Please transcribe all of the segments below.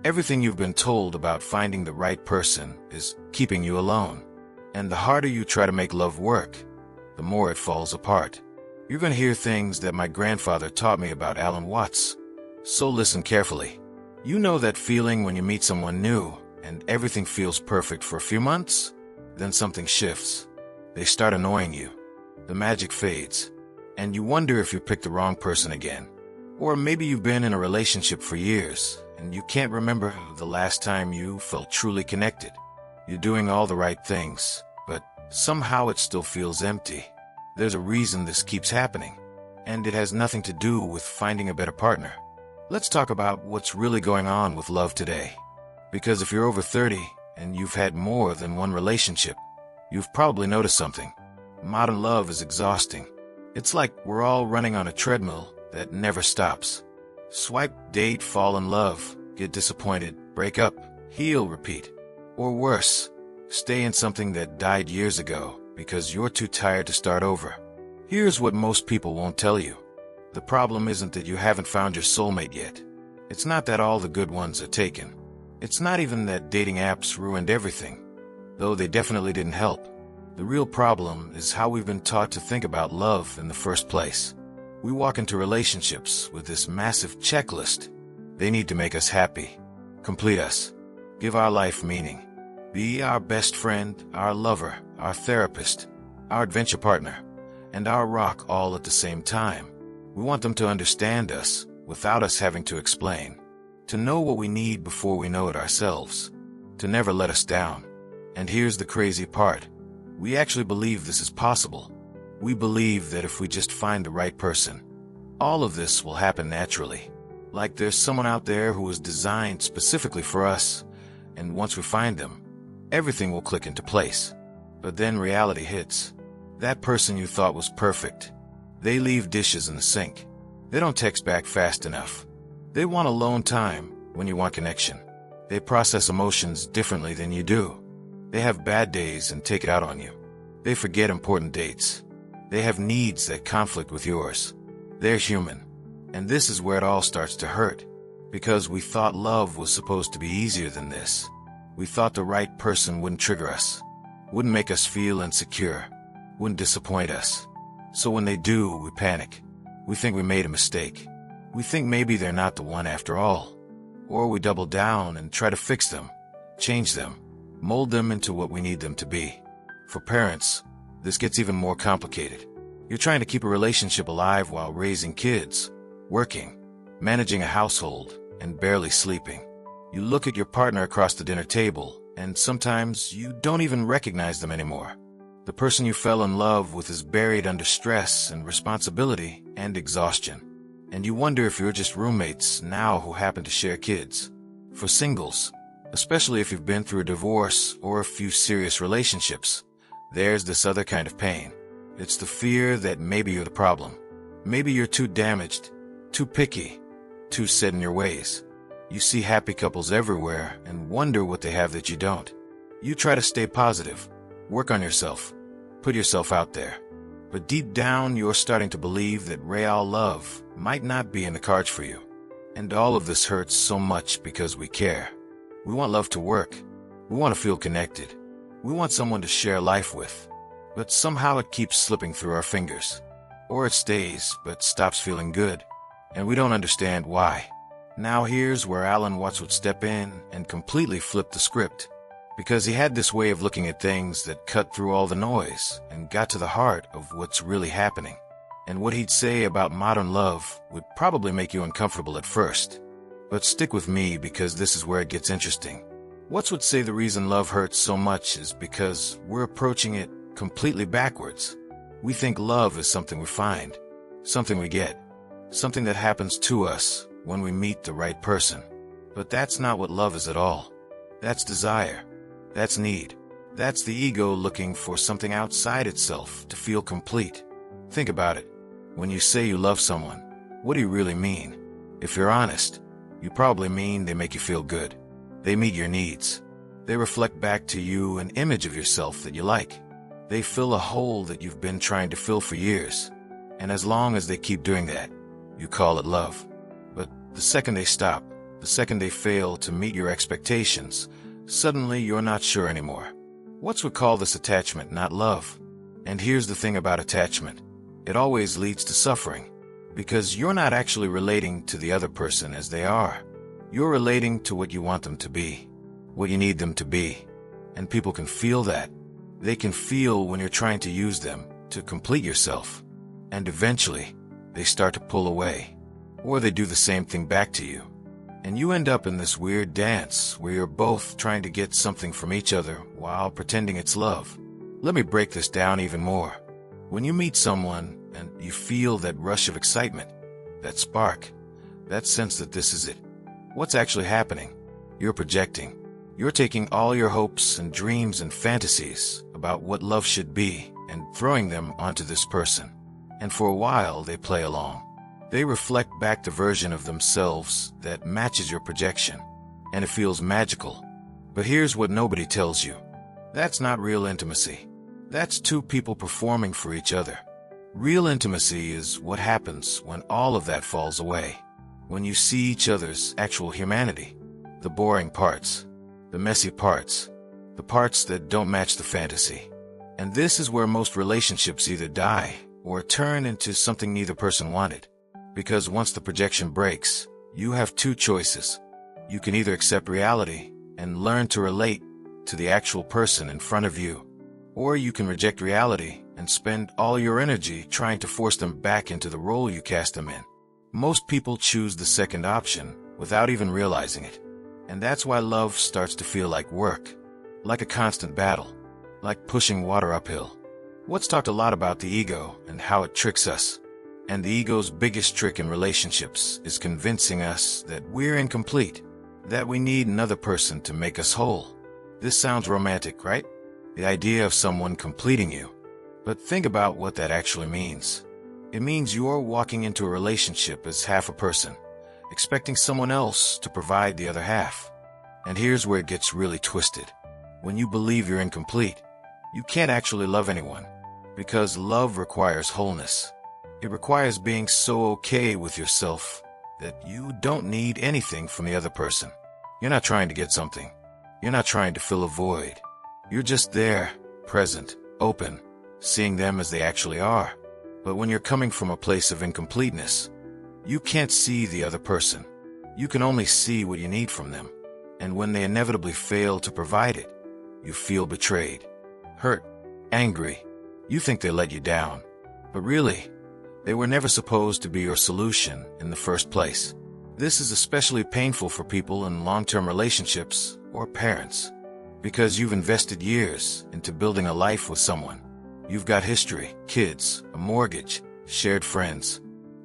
Everything you've been told about finding the right person is keeping you alone. And the harder you try to make love work, the more it falls apart. You're going to hear things that my grandfather taught me about Alan Watts. So listen carefully. You know that feeling when you meet someone new and everything feels perfect for a few months? Then something shifts. They start annoying you. The magic fades. And you wonder if you picked the wrong person again. Or maybe you've been in a relationship for years and you can't remember the last time you felt truly connected. You're doing all the right things, but somehow it still feels empty. There's a reason this keeps happening, and it has nothing to do with finding a better partner. Let's talk about what's really going on with love today. Because if you're over 30 and you've had more than one relationship, you've probably noticed something. Modern love is exhausting. It's like we're all running on a treadmill that never stops. Swipe, date, fall in love, get disappointed, break up, heal, repeat. Or worse, stay in something that died years ago because you're too tired to start over. Here's what most people won't tell you. The problem isn't that you haven't found your soulmate yet. It's not that all the good ones are taken. It's not even that dating apps ruined everything, though they definitely didn't help. The real problem is how we've been taught to think about love in the first place. We walk into relationships with this massive checklist. They need to make us happy, complete us, give our life meaning, be our best friend, our lover, our therapist, our adventure partner, and our rock all at the same time. We want them to understand us without us having to explain, to know what we need before we know it ourselves, to never let us down. And here's the crazy part. We actually believe this is possible. We believe that if we just find the right person, all of this will happen naturally. Like there's someone out there who is designed specifically for us, and once we find them, everything will click into place. But then reality hits. That person you thought was perfect. They leave dishes in the sink. They don't text back fast enough. They want alone time when you want connection. They process emotions differently than you do. They have bad days and take it out on you. They forget important dates. They have needs that conflict with yours. They're human. And this is where it all starts to hurt. Because we thought love was supposed to be easier than this. We thought the right person wouldn't trigger us, wouldn't make us feel insecure, wouldn't disappoint us. So when they do, we panic. We think we made a mistake. We think maybe they're not the one after all. Or we double down and try to fix them, change them, mold them into what we need them to be. For parents, this gets even more complicated. You're trying to keep a relationship alive while raising kids, working, managing a household, and barely sleeping. You look at your partner across the dinner table, and sometimes you don't even recognize them anymore. The person you fell in love with is buried under stress and responsibility and exhaustion. And you wonder if you're just roommates now who happen to share kids. For singles, especially if you've been through a divorce or a few serious relationships, there's this other kind of pain. It's the fear that maybe you're the problem. Maybe you're too damaged, too picky, too set in your ways. You see happy couples everywhere and wonder what they have that you don't. You try to stay positive, work on yourself, put yourself out there. But deep down, you're starting to believe that real love might not be in the cards for you. And all of this hurts so much because we care. We want love to work. We want to feel connected. We want someone to share life with. But somehow it keeps slipping through our fingers. Or it stays, but stops feeling good. And we don't understand why. Now here's where Alan Watts would step in and completely flip the script. Because he had this way of looking at things that cut through all the noise and got to the heart of what's really happening. And what he'd say about modern love would probably make you uncomfortable at first. But stick with me because this is where it gets interesting. Watts would say the reason love hurts so much is because we're approaching it completely backwards. We think love is something we find, something we get, something that happens to us when we meet the right person. But that's not what love is at all. That's desire. That's need. That's the ego looking for something outside itself to feel complete. Think about it. When you say you love someone, what do you really mean? If you're honest, you probably mean they make you feel good. They meet your needs. They reflect back to you an image of yourself that you like. They fill a hole that you've been trying to fill for years. And as long as they keep doing that, you call it love. But the second they stop, the The second they fail to meet your expectations, suddenly you're not sure anymore. What's we call this attachment, not love? And here's the thing about attachment. It always leads to suffering, because you're not actually relating to the other person as they are. You're relating to what you want them to be, what you need them to be. And people can feel that. They can feel when you're trying to use them to complete yourself. And eventually, they start to pull away. Or they do the same thing back to you. And you end up in this weird dance where you're both trying to get something from each other while pretending it's love. Let me break this down even more. When you meet someone and you feel that rush of excitement, that spark, that sense that this is it, what's actually happening? You're projecting. You're taking all your hopes and dreams and fantasies about what love should be and throwing them onto this person. And for a while, they play along. They reflect back the version of themselves that matches your projection, and it feels magical. But here's what nobody tells you. That's not real intimacy. That's two people performing for each other. Real intimacy is what happens when all of that falls away. When you see each other's actual humanity. The boring parts. The messy parts. The parts that don't match the fantasy. And this is where most relationships either die or turn into something neither person wanted. Because once the projection breaks, you have two choices. You can either accept reality and learn to relate to the actual person in front of you, or you can reject reality and spend all your energy trying to force them back into the role you cast them in. Most people choose the second option without even realizing it. And that's why love starts to feel like work, like a constant battle, like pushing water uphill. What's talked a lot about the ego and how it tricks us. And the ego's biggest trick in relationships is convincing us that we're incomplete, that we need another person to make us whole. This sounds romantic, right? The idea of someone completing you. But think about what that actually means. It means you're walking into a relationship as half a person, expecting someone else to provide the other half. And here's where it gets really twisted. When you believe you're incomplete, you can't actually love anyone, because love requires wholeness. It requires being so okay with yourself that you don't need anything from the other person. You're not trying to get something. You're not trying to fill a void. You're just there, present, open, seeing them as they actually are. But when you're coming from a place of incompleteness, you can't see the other person. You can only see what you need from them. And when they inevitably fail to provide it, you feel betrayed, hurt, angry. You think they let you down. But really, they were never supposed to be your solution in the first place. This is especially painful for people in long-term relationships or parents, because you've invested years into building a life with someone. You've got history, kids, a mortgage, shared friends,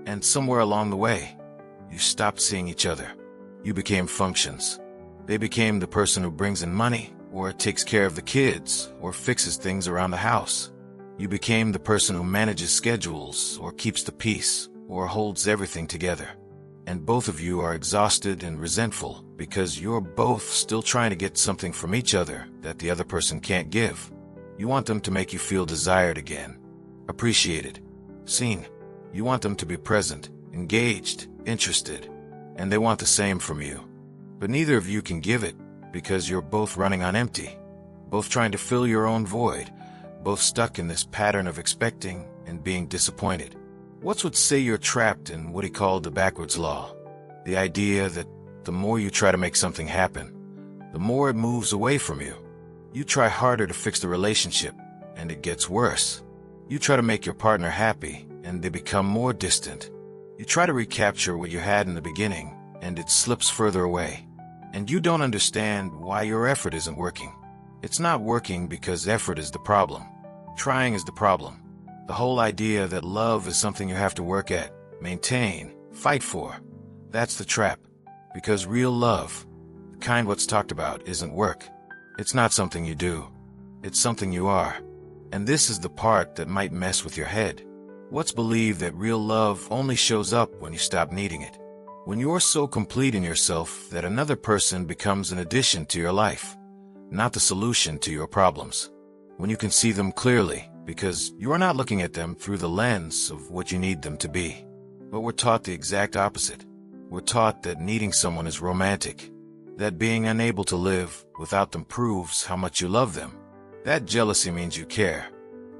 and somewhere along the way, you stopped seeing each other. You became functions. They became the person who brings in money, or takes care of the kids, or fixes things around the house. You became the person who manages schedules, or keeps the peace, or holds everything together. And both of you are exhausted and resentful because you're both still trying to get something from each other that the other person can't give. You want them to make you feel desired again, appreciated, seen. You want them to be present, engaged, interested, and they want the same from you. But neither of you can give it because you're both running on empty, both trying to fill your own void, both stuck in this pattern of expecting and being disappointed. What's would say you're trapped in what he called the backwards law? The idea that the more you try to make something happen, the more it moves away from you. You try harder to fix the relationship, and it gets worse. You try to make your partner happy, and they become more distant. You try to recapture what you had in the beginning, and it slips further away. And you don't understand why your effort isn't working. It's not working because effort is the problem. Trying is the problem. The whole idea that love is something you have to work at, maintain, fight for. That's the trap. Because real love, the kind what's talked about, isn't work. It's not something you do. It's something you are. And this is the part that might mess with your head. What's believed that real love only shows up when you stop needing it. When you're so complete in yourself that another person becomes an addition to your life, not the solution to your problems. When you can see them clearly, because you're not looking at them through the lens of what you need them to be. But we're taught the exact opposite. We're taught that needing someone is romantic, that being unable to live without them proves how much you love them, that jealousy means you care,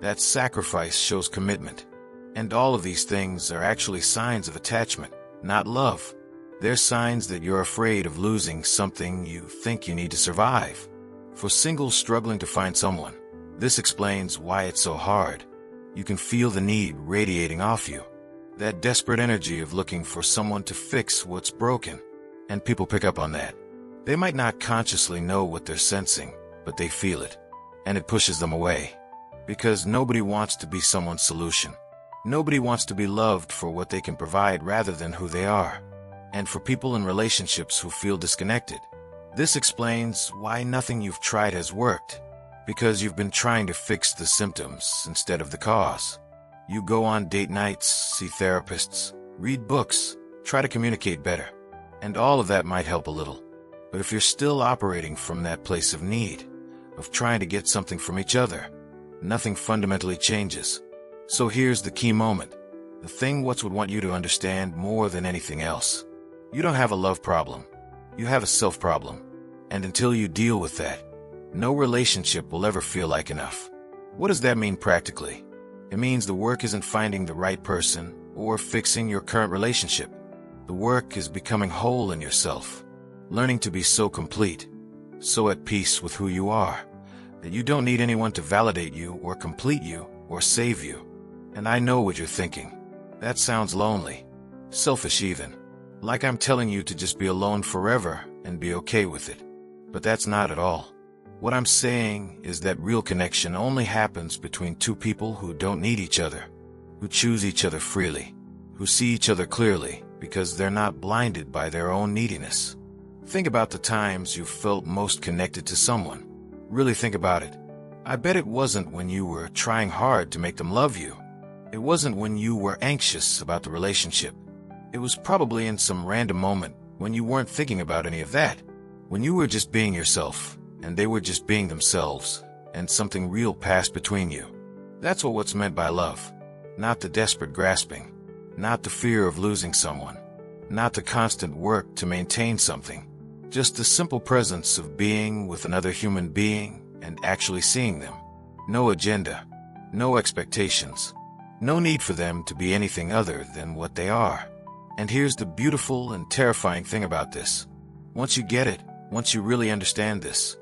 that sacrifice shows commitment. And all of these things are actually signs of attachment, not love. They're signs that you're afraid of losing something you think you need to survive. For singles struggling to find someone, this explains why it's so hard. You can feel the need radiating off you, that desperate energy of looking for someone to fix what's broken. And people pick up on that. They might not consciously know what they're sensing, but they feel it. And it pushes them away. Because nobody wants to be someone's solution. Nobody wants to be loved for what they can provide rather than who they are. And for people in relationships who feel disconnected, this explains why nothing you've tried has worked. Because you've been trying to fix the symptoms instead of the cause. You go on date nights, see therapists, read books, try to communicate better. And all of that might help a little. But if you're still operating from that place of need, of trying to get something from each other, nothing fundamentally changes. So here's the key moment. The thing What's would want you to understand more than anything else. You don't have a love problem. You have a self problem. And until you deal with that, no relationship will ever feel like enough. What does that mean practically? It means the work isn't finding the right person or fixing your current relationship. The work is becoming whole in yourself. Learning to be so complete, so at peace with who you are, that you don't need anyone to validate you or complete you or save you. And I know what you're thinking. That sounds lonely. Selfish even. Like I'm telling you to just be alone forever and be okay with it. But that's not at all. What I'm saying is that real connection only happens between two people who don't need each other, who choose each other freely, who see each other clearly because they're not blinded by their own neediness. Think about the times you felt most connected to someone. Really think about it. I bet it wasn't when you were trying hard to make them love you. It wasn't when you were anxious about the relationship. It was probably in some random moment when you weren't thinking about any of that. When you were just being yourself, and they were just being themselves, and something real passed between you. That's what's meant by love. Not the desperate grasping. Not the fear of losing someone. Not the constant work to maintain something. Just the simple presence of being with another human being and actually seeing them. No agenda. No expectations. No need for them to be anything other than what they are. And here's the beautiful and terrifying thing about this. Once you get it, once you really understand this,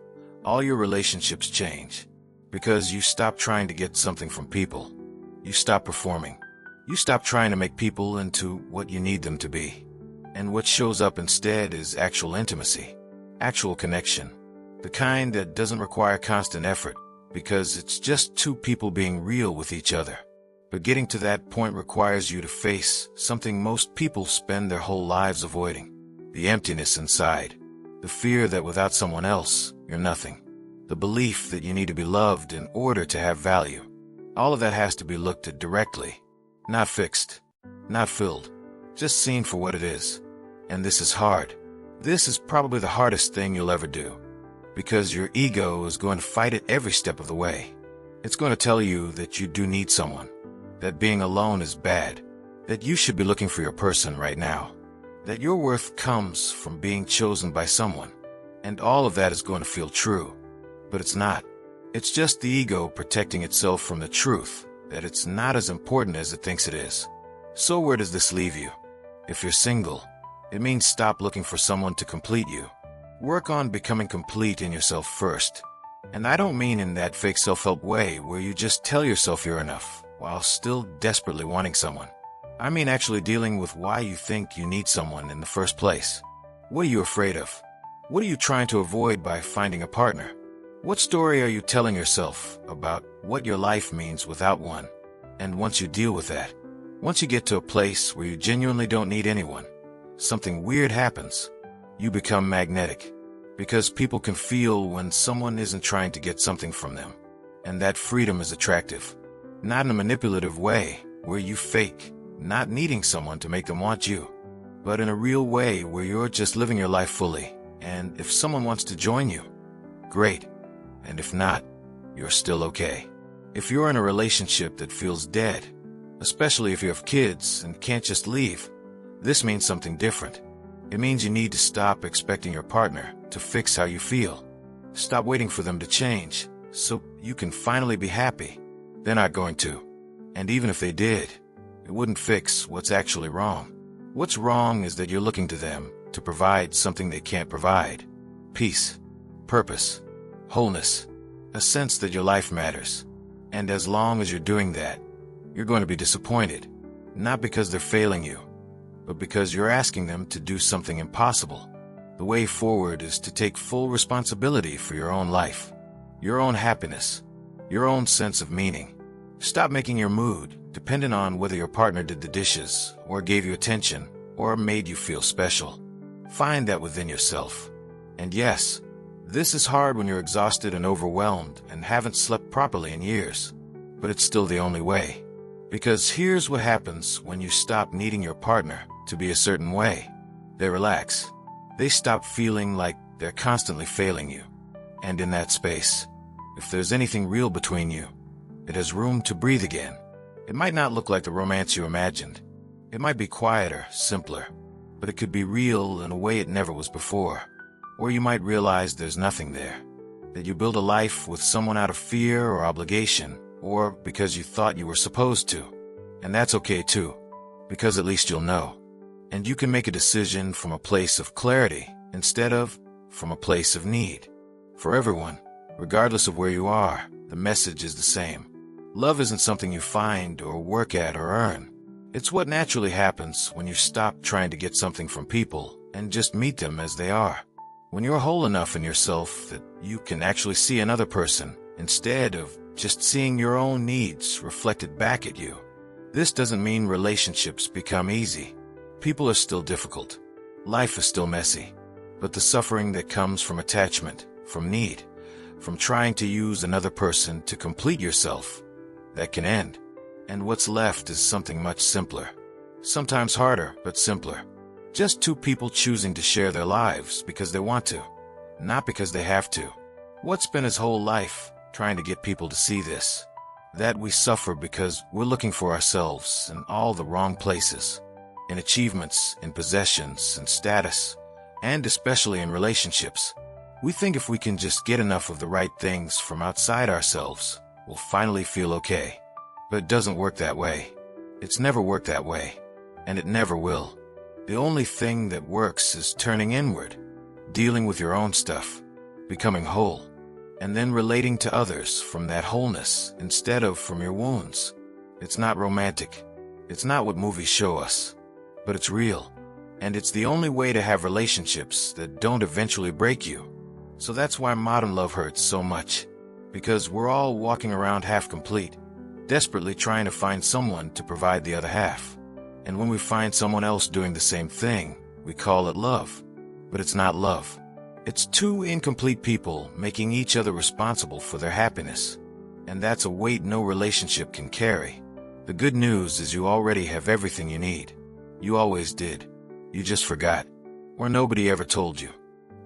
all your relationships change. Because you stop trying to get something from people. You stop performing. You stop trying to make people into what you need them to be. And what shows up instead is actual intimacy. Actual connection. The kind that doesn't require constant effort, because it's just two people being real with each other. But getting to that point requires you to face something most people spend their whole lives avoiding. The emptiness inside. The fear that without someone else, you're nothing. The belief that you need to be loved in order to have value. All of that has to be looked at directly. Not fixed. Not filled. Just seen for what it is. And this is hard. This is probably the hardest thing you'll ever do. Because your ego is going to fight it every step of the way. It's going to tell you that you do need someone. That being alone is bad. That you should be looking for your person right now. That your worth comes from being chosen by someone. And all of that is going to feel true. But it's not. It's just the ego protecting itself from the truth that it's not as important as it thinks it is. So where does this leave you? If you're single, it means stop looking for someone to complete you. Work on becoming complete in yourself first. And I don't mean in that fake self-help way where you just tell yourself you're enough while still desperately wanting someone. I mean actually dealing with why you think you need someone in the first place. What are you afraid of? What are you trying to avoid by finding a partner? What story are you telling yourself about what your life means without one? And once you deal with that, once you get to a place where you genuinely don't need anyone, something weird happens. You become magnetic. Because people can feel when someone isn't trying to get something from them. And that freedom is attractive. Not in a manipulative way, where you fake not needing someone to make them want you. But in a real way where you're just living your life fully. And if someone wants to join you, great. And if not, you're still okay. If you're in a relationship that feels dead, especially if you have kids and can't just leave, this means something different. It means you need to stop expecting your partner to fix how you feel. Stop waiting for them to change so you can finally be happy. They're not going to. And even if they did, it wouldn't fix what's actually wrong. What's wrong is that you're looking to them to provide something they can't provide. Peace, purpose, wholeness, a sense that your life matters. And as long as you're doing that, you're going to be disappointed. Not because they're failing you, but because you're asking them to do something impossible. The way forward is to take full responsibility for your own life, your own happiness, your own sense of meaning. Stop making your mood dependent on whether your partner did the dishes, or gave you attention, or made you feel special. Find that within yourself. And yes, this is hard when you're exhausted and overwhelmed and haven't slept properly in years. But it's still the only way. Because here's what happens when you stop needing your partner to be a certain way. They relax. They stop feeling like they're constantly failing you. And in that space, if there's anything real between you, it has room to breathe again. It might not look like the romance you imagined. It might be quieter, simpler, but it could be real in a way it never was before. Or you might realize there's nothing there. That you build a life with someone out of fear or obligation, or because you thought you were supposed to. And that's okay too, because at least you'll know. And you can make a decision from a place of clarity instead of from a place of need. For everyone, regardless of where you are, the message is the same. Love isn't something you find or work at or earn. It's what naturally happens when you stop trying to get something from people and just meet them as they are. When you're whole enough in yourself that you can actually see another person instead of just seeing your own needs reflected back at you. This doesn't mean relationships become easy. People are still difficult. Life is still messy. But the suffering that comes from attachment, from need, from trying to use another person to complete yourself, that can end. And what's left is something much simpler. Sometimes harder, but simpler. Just two people choosing to share their lives because they want to, not because they have to. What's been his whole life trying to get people to see this? That we suffer because we're looking for ourselves in all the wrong places. In achievements, in possessions, in status, and especially in relationships. We think if we can just get enough of the right things from outside ourselves, we'll finally feel okay. But it doesn't work that way. It's never worked that way. And it never will. The only thing that works is turning inward, dealing with your own stuff, becoming whole, and then relating to others from that wholeness instead of from your wounds. It's not romantic. It's not what movies show us. But it's real. And it's the only way to have relationships that don't eventually break you. So that's why modern love hurts so much. Because we're all walking around half complete, desperately trying to find someone to provide the other half. And when we find someone else doing the same thing, we call it love. But it's not love. It's two incomplete people making each other responsible for their happiness. And that's a weight no relationship can carry. The good news is you already have everything you need. You always did. You just forgot. Or nobody ever told you.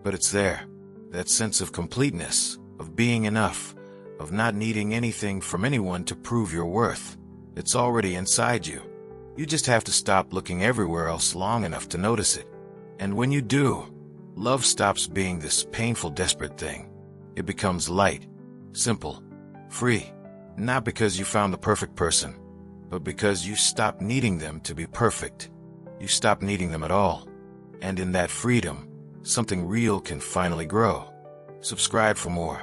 But it's there. That sense of completeness, of being enough, of not needing anything from anyone to prove your worth. It's already inside you. You just have to stop looking everywhere else long enough to notice it. And when you do, love stops being this painful, desperate thing. It becomes light, simple, free. Not because you found the perfect person, but because you stopped needing them to be perfect. You stop needing them at all. And in that freedom, something real can finally grow. Subscribe for more.